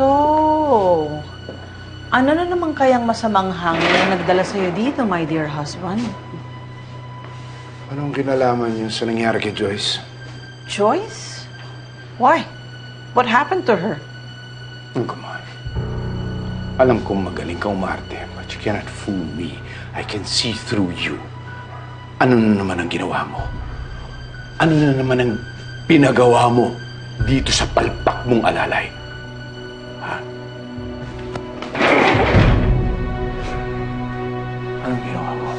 So, ano na naman kayang masamang hangin na nagdala sa'yo dito, my dear husband? Anong kinalaman niyo sa nangyari kay Joyce? Joyce? Why? What happened to her? Oh, come on. Alam kong magaling ka umarte, but you cannot fool me. I can see through you. Ano na naman ang ginawa mo? Ano na naman ang pinagawa mo dito sa palpak mong alalay? Ha? Anong ginawa mo?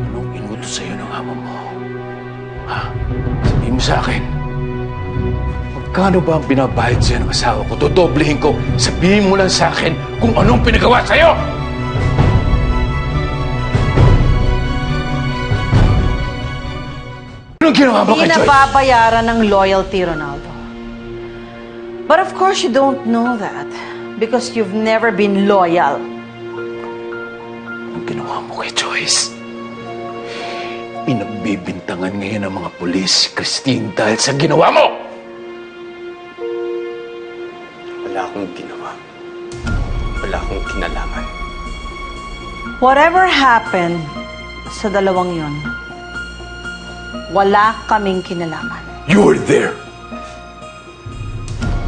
Anong inutos sa'yo ng amo mo? Ha? Sabihin mo sa akin. Magkano ba ang binabayad sa'yo ng asawa ko? Dodoblehin ko. Sabihin mo lang sa akin kung anong pinagawa sa'yo! Anong ginawa mo kay Hindi Joyce? nababayaran ng loyalty, Ronaldo. But of course, you don't know that because you've never been loyal. Anong ginawa mo kay Joyce? Pinagbibintangan ngayon ng mga pulis, Christine, dahil sa ginawa mo! Wala akong ginawa. Wala akong kinalaman. Whatever happened sa dalawang yon, wala kaming kinalaman. You were there.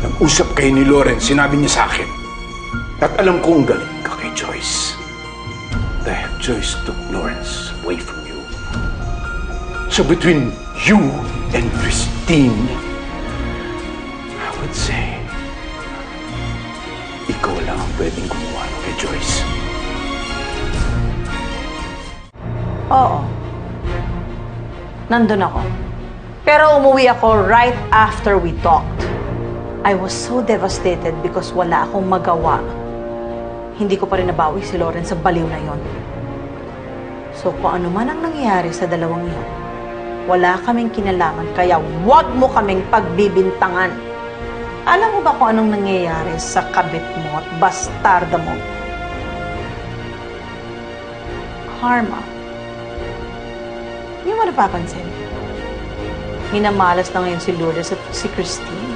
Nag-usap kayo ni Lauren, sinabi niya sa akin. At alam kong galing ka kay Joyce. Dahil Joyce took Lawrence away from you. So between you and Christine, I would say, ikaw lang ang pwedeng gumawa kay Joyce. Oo. Nandun ako. Pero umuwi ako right after we talked. I was so devastated because wala akong magawa. Hindi ko pa rin nabawi si Lauren sa baliw na yon. So kung ano man ang nangyayari sa dalawang yon, wala kaming kinalaman, kaya wag mo kaming pagbibintangan. Alam mo ba kung anong nangyayari sa kabit mo at bastarda mo? Karma. Hindi mo napapansin. Minamalas na ngayon si Lourdes at si Christine.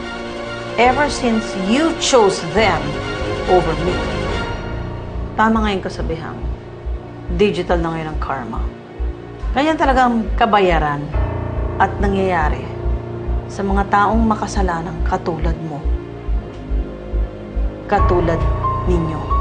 Ever since you chose them over me. Tama ngayon kasabihan. Digital na ngayon ang karma. Ganyan talagang kabayaran at nangyayari sa mga taong makasalanang katulad mo. Katulad ninyo.